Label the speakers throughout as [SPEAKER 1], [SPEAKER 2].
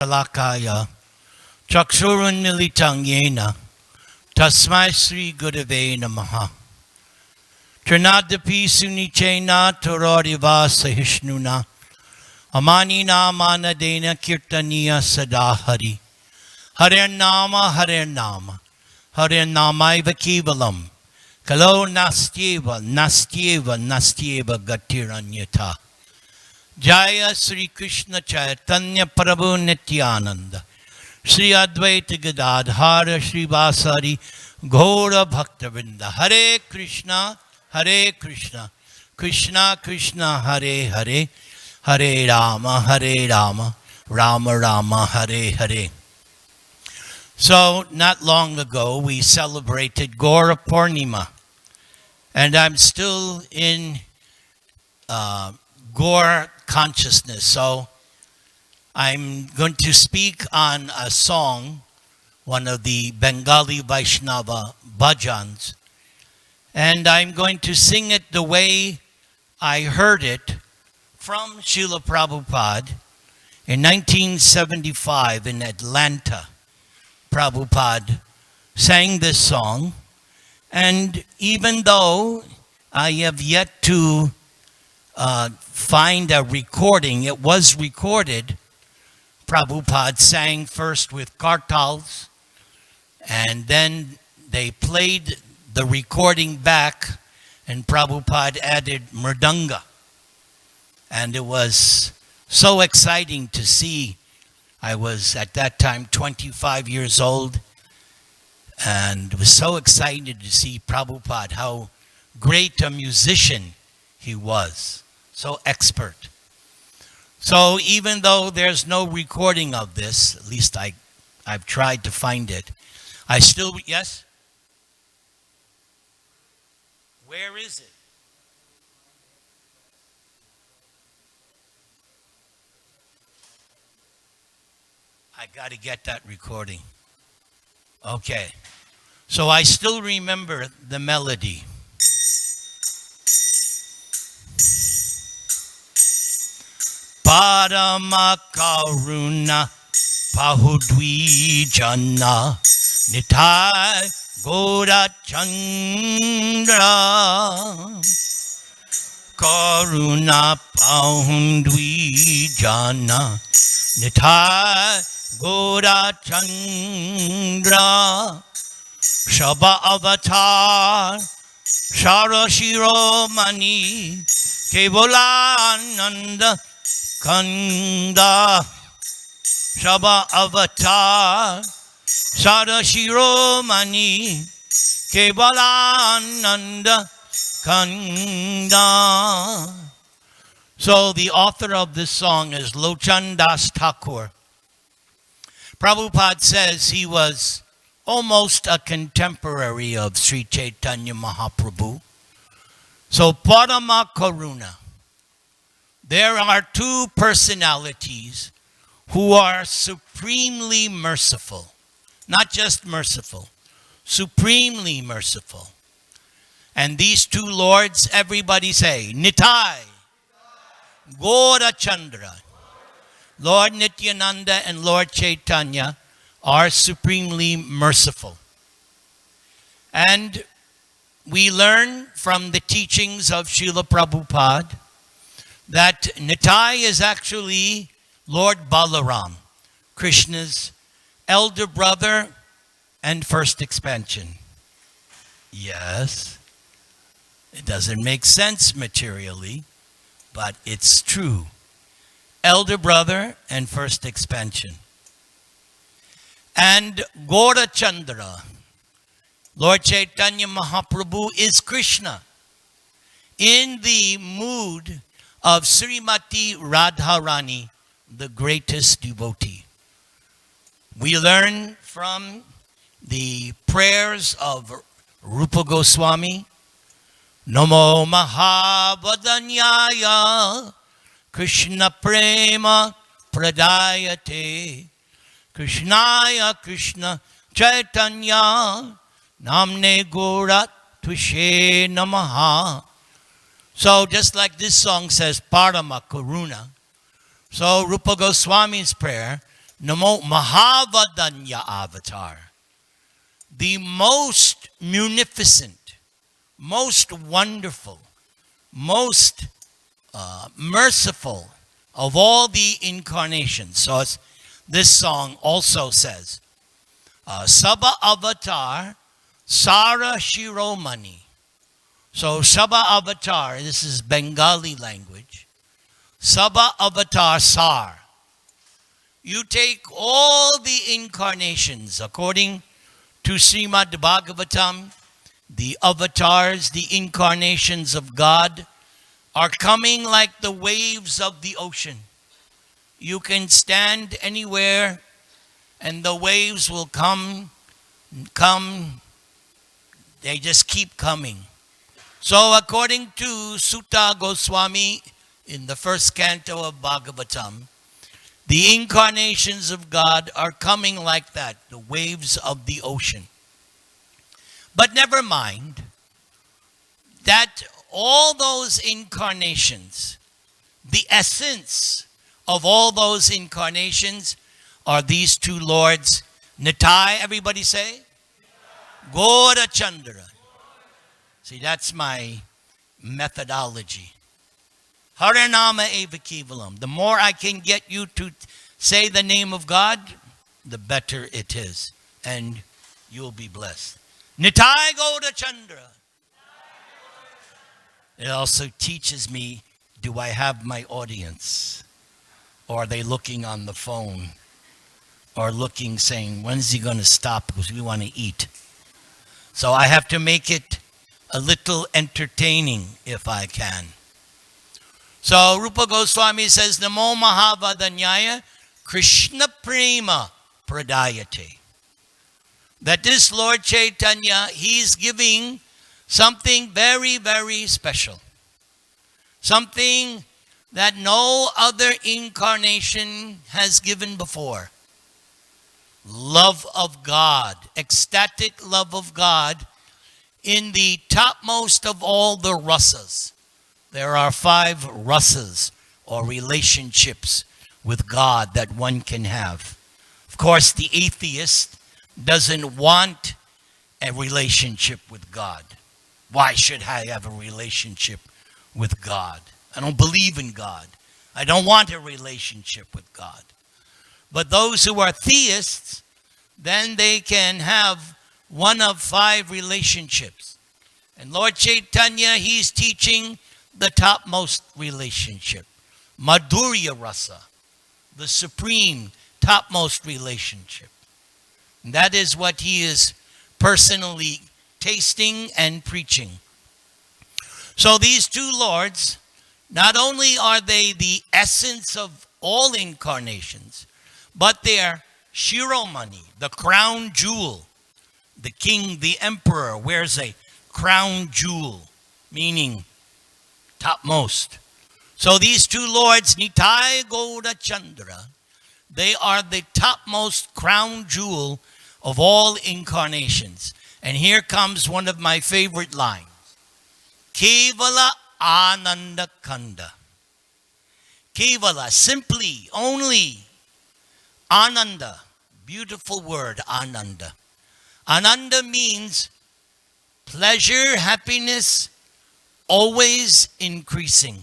[SPEAKER 1] Lakaya Chakshurunmilitang Yena Tasmai Sri Gurave Namaha Trinadapi Sunichena Tororiva Sahishnuna Amani Namana Dena Kirtaniya Sadahari Hare Nama Namaiva Kivalam Kalo Nastyeva Gatiranyata Jaya Sri Krishna Chaitanya Prabhu Nityananda Sri Advaita Gadadhara Sri Vasari Gaura Bhaktavinda Hare Krishna Krishna Krishna Hare Hare Hare Rama Rama Rama Hare Hare. So not long ago we celebrated Gaura Purnima, and I'm still in Gaur consciousness. So I'm going to speak on a song, one of the Bengali Vaishnava bhajans, and I'm going to sing it the way I heard it from Srila Prabhupada in 1975 in Atlanta. Prabhupada sang this song, and even though I have yet to find a recording, it was recorded. Prabhupada sang first with kartals, and then they played the recording back, and Prabhupada added mridanga. And it was so exciting to see. I was at that time 25 years old, and was so excited to see Prabhupada, how great a musician he was, so expert. So even though there's no recording of this, at least I've tried to find it, I still, yes? Where is it? I got to get that recording. Okay. So I still remember the melody. Parama Karuna Pahudwijana Nitai Gora Chandra Karuna Pahudwijana Nitai Gora Chandra Shaba Avatar Sharashiro Mani Kevolananda Kanda Shaba Avatar Sharashiro Mani Kevalananda Kanda. So the author of this song is Lochan Das Thakur. Prabhupada says he was almost a contemporary of Sri Chaitanya Mahaprabhu. So Parama Karuna. There are two personalities who are supremely merciful. Not just merciful, supremely merciful. And these two lords, everybody say, Nitai, Gaura Chandra. Lord Nityananda and Lord Chaitanya are supremely merciful. And we learn from the teachings of Srila Prabhupada that Nitai is actually Lord Balaram, Krishna's elder brother and first expansion. Yes, it doesn't make sense materially, but it's true. Elder brother and first expansion. And Gaura Chandra, Lord Chaitanya Mahaprabhu, is Krishna in the mood of Srimati Radharani, the greatest devotee. We learn from the prayers of Rupa Goswami, Namo Mahavadanyaya Krishna Prema Pradayate Krishnaya Krishna Chaitanya Namne Gaura Tushe Namaha. So just like this song says, Parama Karuna. So Rupa Goswami's prayer, Namo Mahavadanya avatar. The most munificent, most wonderful, most merciful of all the incarnations. So this song also says, Saba Avatar Sara Shiromani. So Saba Avatar, this is Bengali language. Saba Avatar Sar. You take all the incarnations according to Srimad Bhagavatam, the avatars, the incarnations of God are coming like the waves of the ocean. You can stand anywhere and the waves will come. They just keep coming. So according to Sutta Goswami in the first canto of Bhagavatam, the incarnations of God are coming like that, the waves of the ocean. But never mind that all those incarnations, the essence of all those incarnations are these two lords. Nitai, everybody say? Gora Chandra. See, that's my methodology. Haranama eva kevalam. The more I can get you to say the name of God, the better it is. And you'll be blessed. Nitai Gora Chandra. It also teaches me, do I have my audience? Or are they looking on the phone? Or looking, saying, when's he going to stop because we want to eat? So I have to make it a little entertaining if I can. So Rupa Goswami says, Namo Mahavadanyaya Krishna Prema Pradayate. That this Lord Chaitanya, he's giving something very, very special. Something that no other incarnation has given before. Love of God, ecstatic love of God in the topmost of all the rasas. There are 5 rasas or relationships with God that one can have. Of course, the atheist doesn't want a relationship with God. Why should I have a relationship with God? I don't believe in God. I don't want a relationship with God. But those who are theists, then they can have one of 5 relationships. And Lord Chaitanya, he's teaching the topmost relationship. Madhurya Rasa, the supreme topmost relationship. And that is what he is personally tasting and preaching. So these two lords, not only are they the essence of all incarnations, but they are Shiromani, the crown jewel. The king, the emperor, wears a crown jewel, meaning topmost. So these two lords, Nitai Gauda Chandra, they are the topmost crown jewel of all incarnations. And here comes one of my favorite lines. Kevala Ananda Kanda. Kevala, simply, only. Ananda, beautiful word, Ananda. Ananda means pleasure, happiness, always increasing.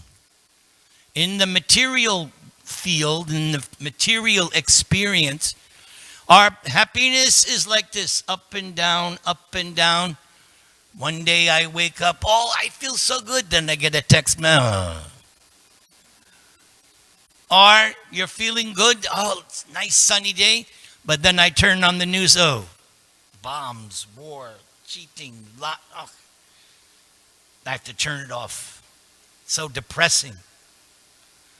[SPEAKER 1] In the material field, in the material experience, our happiness is like this, up and down, up and down. One day I wake up, oh, I feel so good. Then I get a text, Or you're feeling good, oh, it's a nice sunny day. But then I turn on the news, oh, bombs, war, cheating, oh. I have to turn it off. So depressing.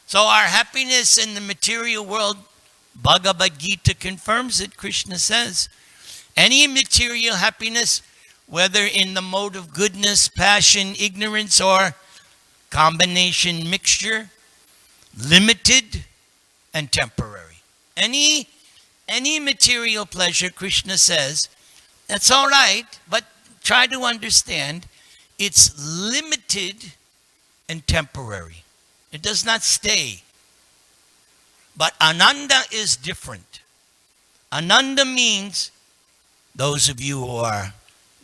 [SPEAKER 1] So our happiness in the material world, Bhagavad Gita confirms it. Krishna says, any material happiness, whether in the mode of goodness, passion, ignorance, or combination mixture, limited and temporary. Any material pleasure, Krishna says, that's all right, but try to understand it's limited and temporary. It does not stay. But Ananda is different. Ananda means, those of you who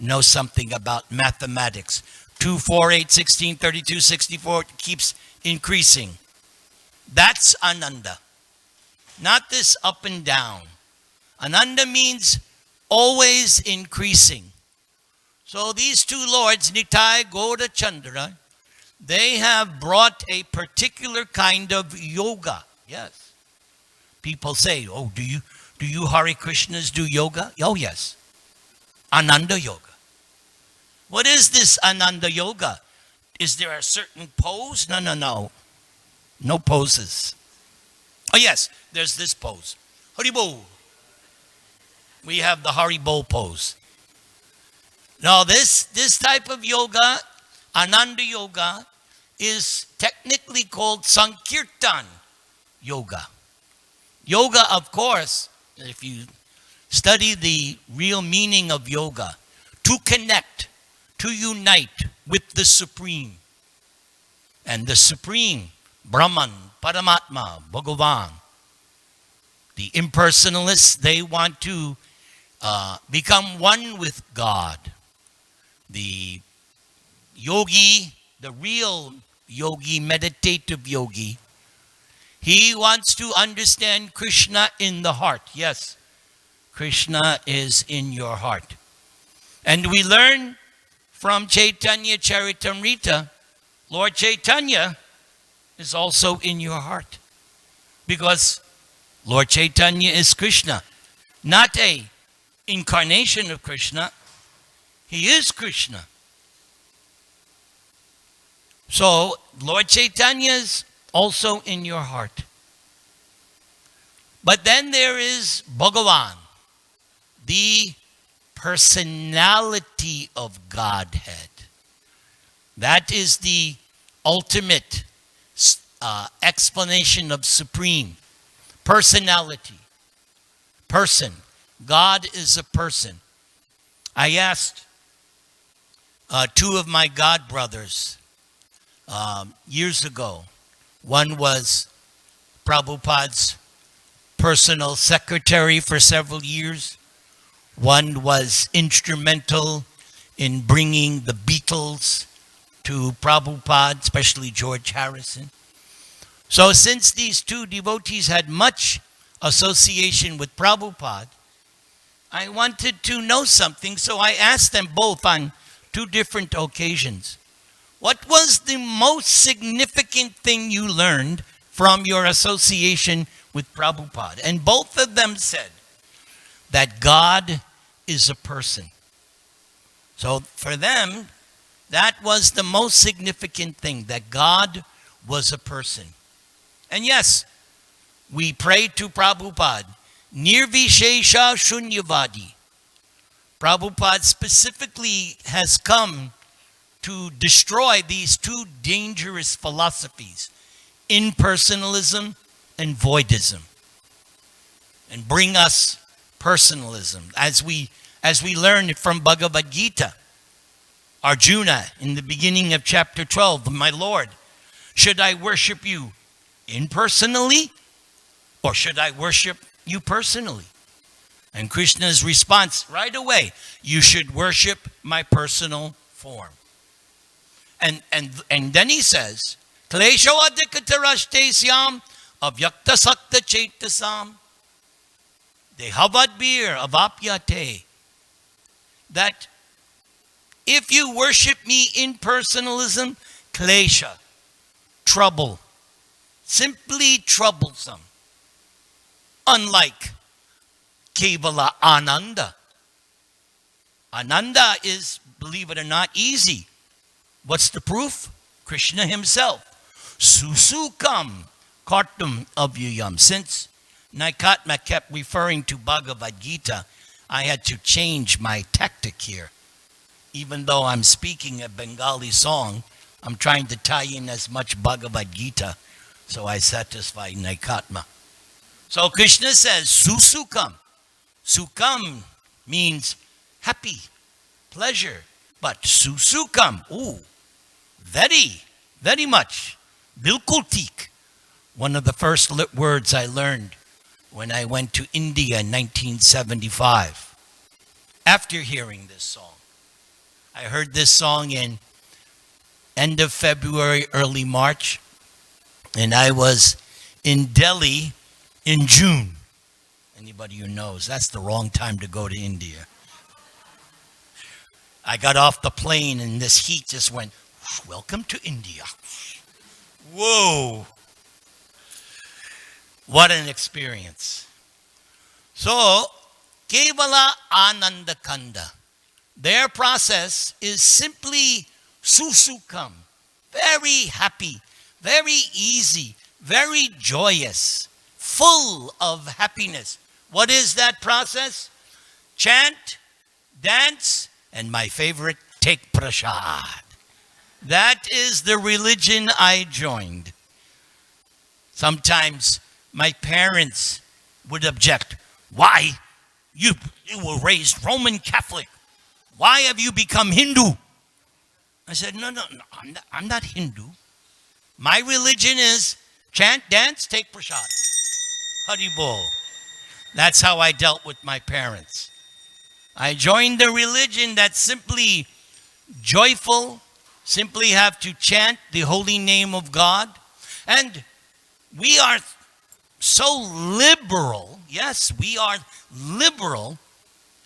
[SPEAKER 1] know something about mathematics, 2, 4, 8, 16, 32, 64, it keeps increasing. That's Ananda. Not this up and down. Ananda means always increasing. So these two lords, Nitai, Gauda, Chandra, they have brought a particular kind of yoga. Yes. People say, oh, do you Hare Krishnas do yoga? Oh, yes. Ananda yoga. What is this Ananda yoga? Is there a certain pose? No. No poses. Oh, yes, there's this pose. Haribol. We have the Haribol pose. Now, this type of yoga, Ananda yoga, is technically called Sankirtan yoga. Yoga, of course, if you study the real meaning of yoga, to connect, to unite with the Supreme. And the Supreme, Brahman, Paramatma, Bhagavan. The impersonalists, they want to become one with God. The yogi, the real yogi, meditative yogi, he wants to understand Krishna in the heart. Yes, Krishna is in your heart. And we learn from Chaitanya Charitamrita, Lord Chaitanya is also in your heart. Because Lord Chaitanya is Krishna, not a incarnation of Krishna. He is Krishna. So Lord Chaitanya is also in your heart. But then there is Bhagavan, the personality of Godhead. That is the ultimate explanation of supreme. Personality. Person. God is a person. I asked two of my god brothers years ago. One was Prabhupada's personal secretary for several years. One was instrumental in bringing the Beatles to Prabhupada, especially George Harrison. So since these two devotees had much association with Prabhupada, I wanted to know something, so I asked them both on two different occasions. What was the most significant thing you learned from your association with Prabhupada? And both of them said that God is a person. So for them, that was the most significant thing, that God was a person. And yes, we pray to Prabhupada, Nirvishesha Shunyavadi. Prabhupada specifically has come to destroy these two dangerous philosophies, impersonalism and voidism, and bring us personalism. As we learn from Bhagavad Gita, Arjuna, in the beginning of chapter 12, my Lord, should I worship you impersonally or should I worship you personally? And Krishna's response right away, you should worship my personal form. And then he says, Klesho adhikatarashtesyam avyakta sakta chaitasam dehavadbir avapyate. That if you worship me in personalism, klesha, trouble, simply troublesome. Unlike Kevala Ananda. Ananda is, believe it or not, easy. What's the proof? Krishna himself. Susukam kartum avyayam. Since Naikatma kept referring to Bhagavad Gita, I had to change my tactic here. Even though I'm speaking a Bengali song, I'm trying to tie in as much Bhagavad Gita so I satisfy Naikatma. So Krishna says, Susukam. Sukam means happy, pleasure. But susukam, very, very much. Bilkul tik. One of the first words I learned when I went to India in 1975. After hearing this song, I heard this song in end of February, early March, and I was in Delhi in June. Anybody who knows, that's the wrong time to go to India. I got off the plane and this heat just went, welcome to India. Whoa. What an experience. So, Kevala Ananda Kanda. Their process is simply susukam. Very happy, very easy, very joyous, full of happiness. What is that process? Chant, dance, and my favorite, take prasad. That is the religion I joined. Sometimes my parents would object. Why? You were raised Roman Catholic. Why have you become Hindu? I said, no, I'm not Hindu. My religion is chant, dance, take prasad. Hari Bol. That's how I dealt with my parents. I joined the religion that's simply joyful, simply have to chant the holy name of God. And we are so liberal. Yes, we are liberal.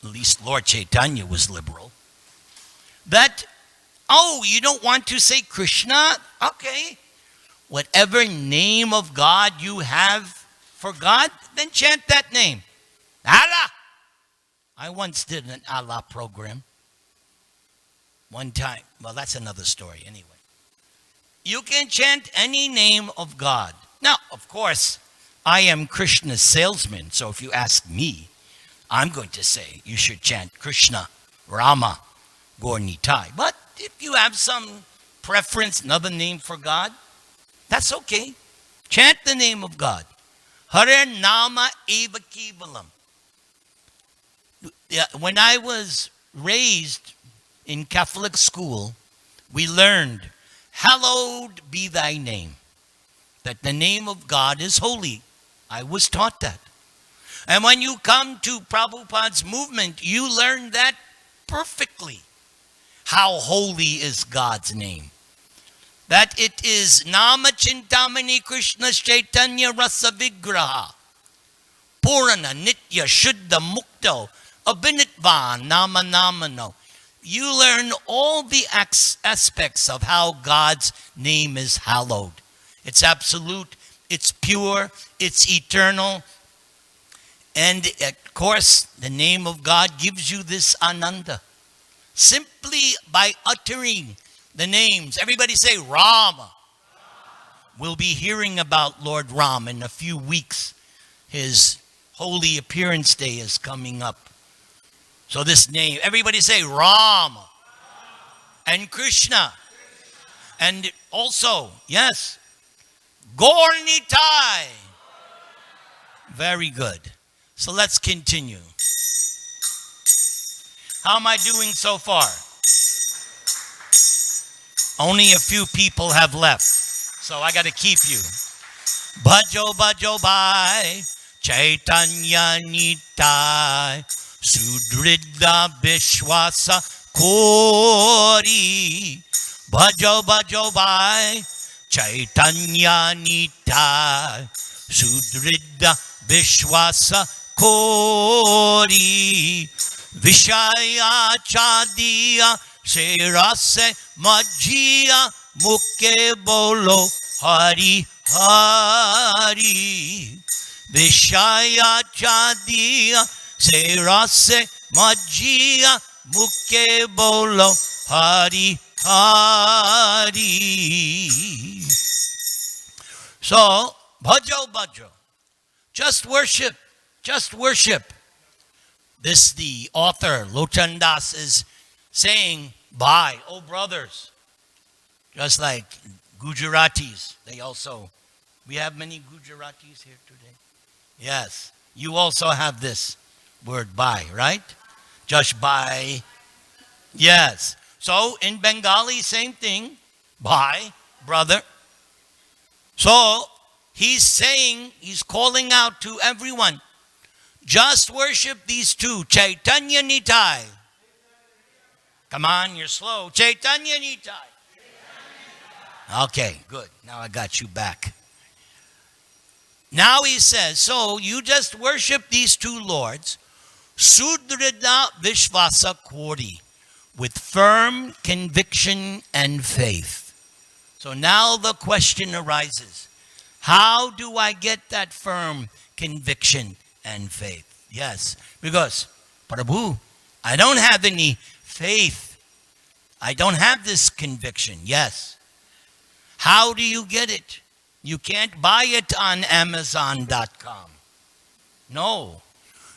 [SPEAKER 1] At least Lord Chaitanya was liberal. That, you don't want to say Krishna? Okay. Whatever name of God you have for God, then chant that name. Allah. I once did an Allah program. One time. Well, that's another story anyway. You can chant any name of God. Now, of course, I am Krishna's salesman. So if you ask me, I'm going to say you should chant Krishna, Rama, Gornitai. But if you have some preference, another name for God, that's okay. Chant the name of God. Hare Nama Eva Kevalam. When I was raised in Catholic school, we learned, hallowed be thy name. That the name of God is holy. I was taught that. And when you come to Prabhupada's movement, you learn that perfectly. How holy is God's name. That it is Nama Chintamani Krishna Chaitanya Rasa Vigraha. Purana Nitya Shuddha Mukto Abhinitva Nama Namano. You learn all the aspects of how God's name is hallowed. It's absolute, it's pure, it's eternal. And of course, the name of God gives you this ananda. Simply by uttering the names. Everybody say Rama. We'll be hearing about Lord Ram in a few weeks. His holy appearance day is coming up. So this name, everybody say Rama. And Krishna. And also, yes, Gornitai. Very good. So let's continue. How am I doing so far? Only a few people have left. So I got to keep you. Bhajo bhajo bhai, Chaitanya Nitai, Sudridha Vishwasa Kori. Bhajo bhajo bhai, Chaitanya Nitai, Sudridha Vishwasa Kori. Vishaya Chadiya Serase Majia Muke Bolo Hari Hari. Vishaya Chadiya Serase Majia Muke Bolo Hari Hari. So, bhajo bhajo. Just worship. Just worship. This, the author, Lochan Das, is saying, bye, oh brothers. Just like Gujaratis, we have many Gujaratis here today. Yes, you also have this word bye, right? Just bye. Yes. So in Bengali, same thing. Bye, brother. So he's saying, he's calling out to everyone, Just worship these two. Chaitanya Nitai. Come on, you're slow. Chaitanya Nitai. Okay, good. Now I got you back. Now he says, so you just worship these two lords, Sudrida Vishvasa Kori, with firm conviction and faith. So now the question arises, how do I get that firm conviction and faith? Yes, because, Prabhu, I don't have any faith. I don't have this conviction. Yes. How do you get it? You can't buy it on Amazon.com. No.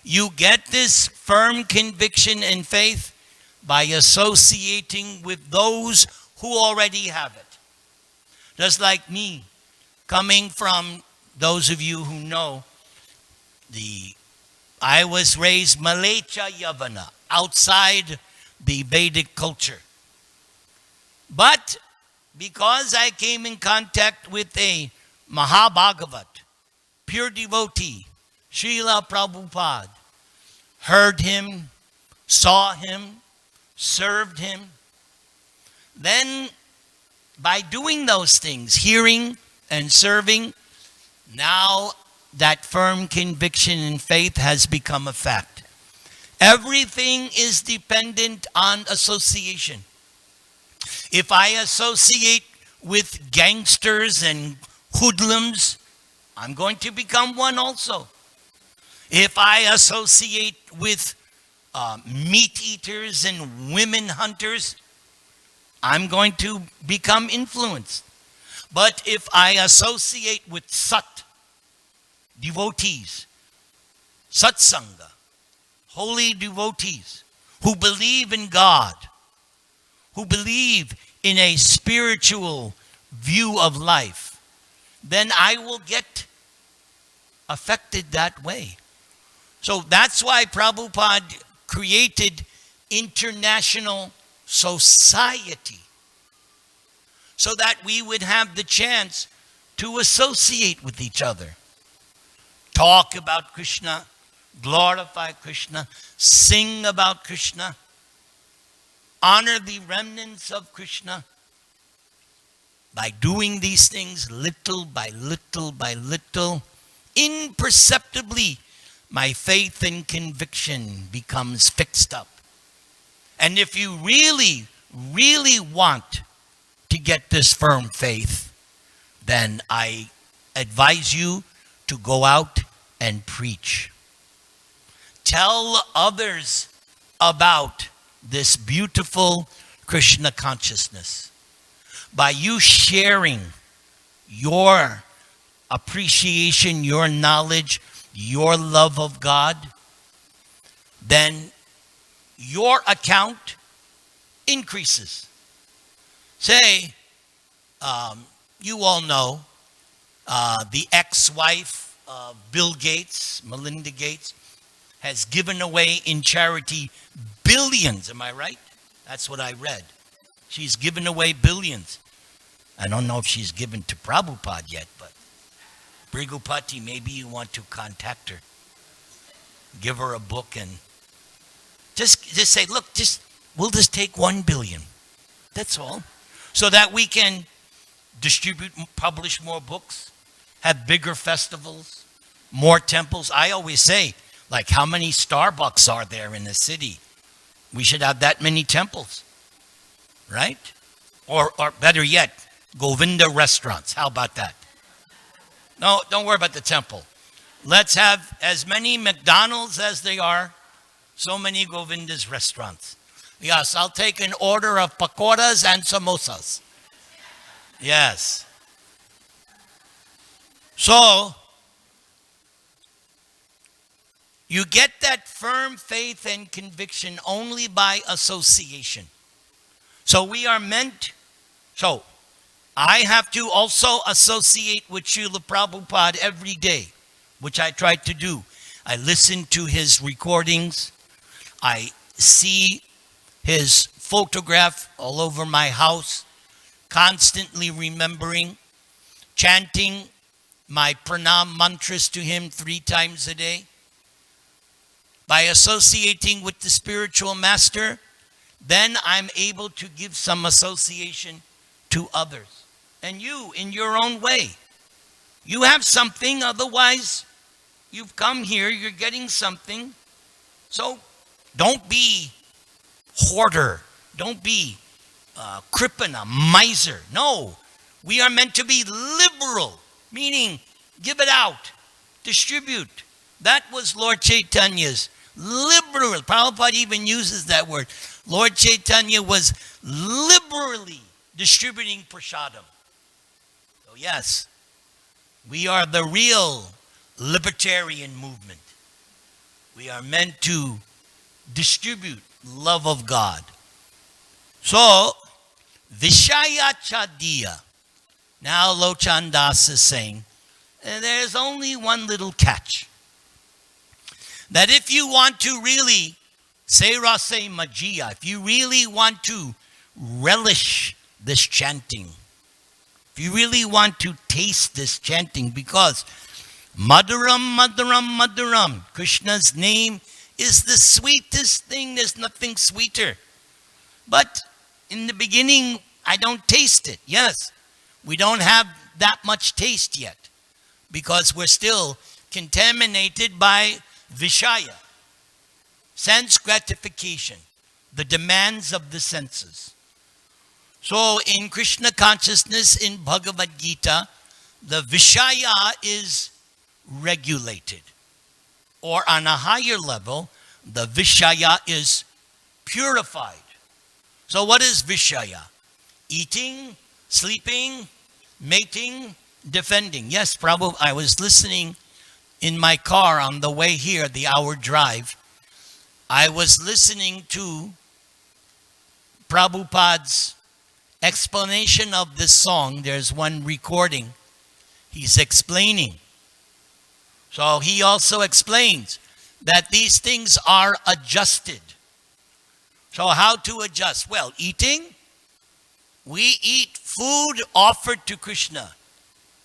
[SPEAKER 1] You get this firm conviction and faith by associating with those who already have it. Just like me, coming from those of you who know, I was raised Malecha Yavana, outside the Vedic culture. But because I came in contact with a Mahabhagavat, pure devotee, Srila Prabhupada, heard him, saw him, served him, then by doing those things, hearing and serving, now that firm conviction and faith has become a fact. Everything is dependent on association. If I associate with gangsters and hoodlums, I'm going to become one also. If I associate with meat eaters and women hunters, I'm going to become influenced. But if I associate with sat, devotees, satsanga, holy devotees who believe in God, who believe in a spiritual view of life, then I will get affected that way. So that's why Prabhupada created international society, so that we would have the chance to associate with each other, talk about Krishna, glorify Krishna, sing about Krishna, honor the remnants of Krishna. By doing these things little by little by little, imperceptibly, my faith and conviction becomes fixed up. And if you really, really want to get this firm faith, then I advise you to go out and preach. Tell others about this beautiful Krishna consciousness. By you sharing your appreciation, your knowledge, your love of God, then your account increases. Say, you all know the ex-wife of Bill Gates, Melinda Gates, has given away in charity billions. Am I right? That's what I read. She's given away billions. I don't know if she's given to Prabhupada yet, but Brigupati, maybe you want to contact her. Give her a book and just say, look, we'll just take 1 billion. That's all. So that we can distribute, publish more books, have bigger festivals, more temples. I always say, like, how many Starbucks are there in the city? We should have that many temples, right? Or better yet, Govinda restaurants. How about that? No, don't worry about the temple. Let's have as many McDonald's as they are, so many Govinda's restaurants. Yes, I'll take an order of pakoras and samosas. Yes. So, you get that firm faith and conviction only by association. So we are meant, so I have to also associate with Srila Prabhupada every day, which I try to do. I listen to his recordings. I see his photograph all over my house, constantly remembering, chanting my pranam mantras to him 3 times a day. by associating with the spiritual master, then I'm able to give some association to others. And you, in your own way, you have something, otherwise you've come here, you're getting something. So don't be hoarder. Don't be kripana, miser. No, we are meant to be liberal, meaning give it out, distribute. That was Lord Chaitanya's liberal. Prabhupada even uses that word. Lord Chaitanya was liberally distributing prasadam. So yes, we are the real libertarian movement. We are meant to distribute love of God. So, Vishaya Chadiya. Now Lochan Das is saying, there's only one little catch. That if you want to really, say Rase Majia, if you really want to relish this chanting, if you really want to taste this chanting, because Madhuram, Madhuram, Madhuram, Krishna's name is the sweetest thing. There's nothing sweeter. But in the beginning, I don't taste it. Yes, we don't have that much taste yet because we're still contaminated by Vishaya, sense gratification, the demands of the senses. So in Krishna consciousness, in Bhagavad Gita, the Vishaya is regulated. Or on a higher level, the Vishaya is purified. So what is Vishaya? Eating, sleeping, mating, defending. Yes, Prabhu, I was listening in my car on the way here, the hour drive. I was listening to Prabhupada's explanation of this song. There's one recording. He's explaining. So he also explains that these things are adjusted. So how to adjust? Well, eating. We eat food offered to Krishna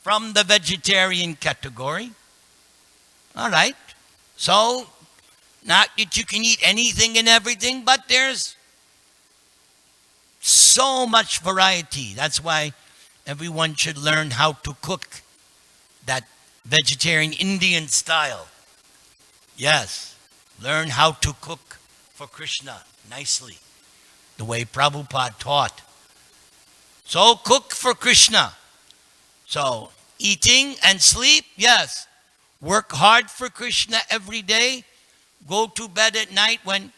[SPEAKER 1] from the vegetarian category. All right. So, not that you can eat anything and everything, but there's so much variety. That's why everyone should learn how to cook that vegetarian Indian style. Yes, learn how to cook for Krishna nicely, the way Prabhupada taught. So cook for Krishna. So eating and sleep, yes. Work hard for Krishna every day. Go to bed at night. When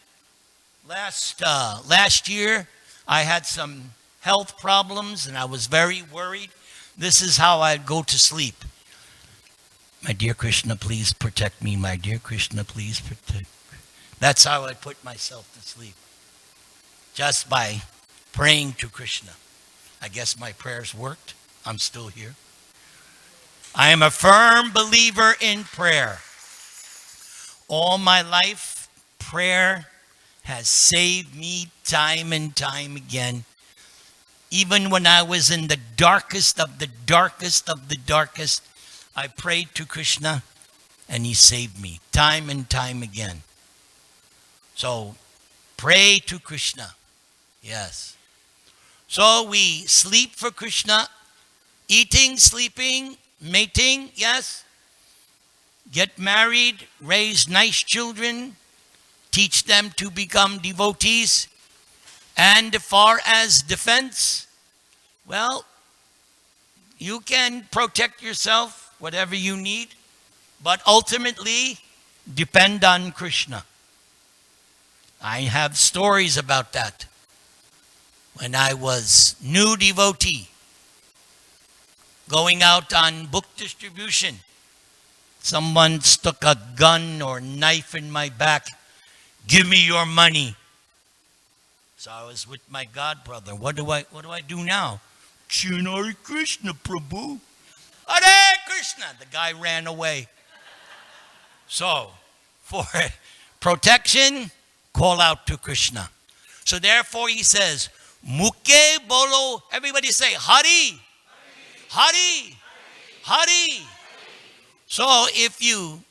[SPEAKER 1] last year I had some health problems and I was very worried. This is how I'd go to sleep. My dear Krishna, please protect me. My dear Krishna, please protect. That's how I put myself to sleep. Just by praying to Krishna. I guess my prayers worked. I'm still here. I am a firm believer in prayer. All my life, prayer has saved me time and time again. Even when I was in the darkest of the darkest of the darkest, I prayed to Krishna and he saved me time and time again. So pray to Krishna. Yes. So we sleep for Krishna, eating, sleeping, mating, yes. Get married, raise nice children, teach them to become devotees. And as far as defense, well, you can protect yourself, whatever you need, but ultimately depend on Krishna. I have stories about that. When I was new devotee, going out on book distribution, someone stuck a gun or knife in my back. Give me your money. So I was with my god brother. What do I do now? Chant Hare Krishna, Prabhu. Hare Krishna. The guy ran away. So, for protection, call out to Krishna. So therefore he says, Muke bolo. Everybody say, Hari. Hari. Hari. So if you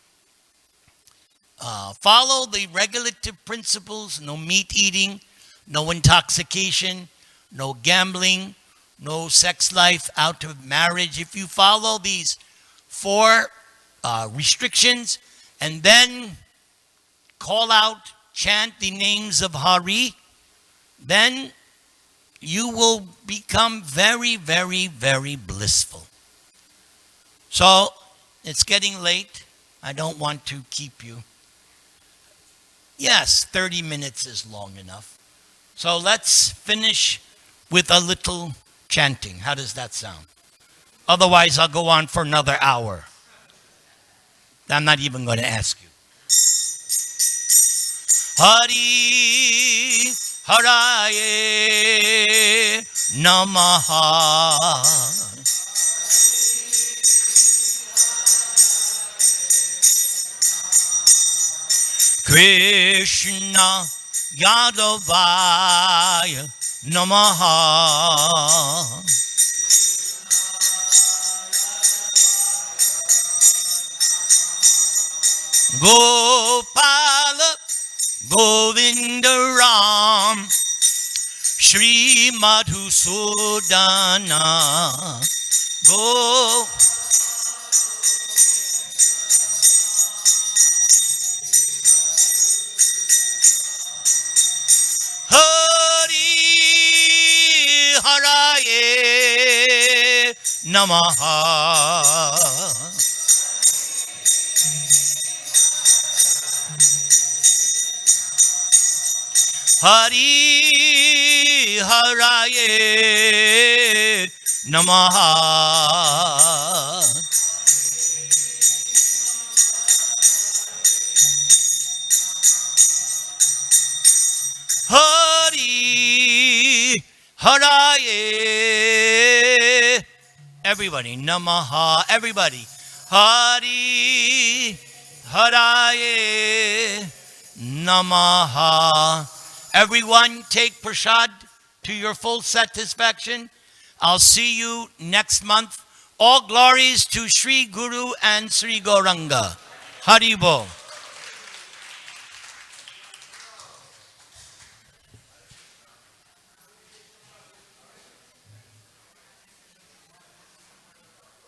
[SPEAKER 1] Follow the regulative principles: no meat eating, no intoxication, no gambling, no sex life out of marriage. If you follow these four restrictions and then call out, chant the names of Hari, then you will become very, very, very blissful. So it's getting late. I don't want to keep you. Yes, 30 minutes is long enough. So let's finish with a little chanting. How does that sound? Otherwise, I'll go on for another hour. I'm not even going to ask you. Hari Haraye Namaha. Krishna Yadavaya Namaha. Gopala Govinda Ram Shri Madhusudana Go. Hari Haraye Namaha. Hari Haraye Namaha. Hari Haraye. Everybody, Namaha. Everybody. Hari Haraye Namaha. Everyone take prasad to your full satisfaction. I'll see you next month. All glories to Sri Guru and Sri Gauranga. Haribol.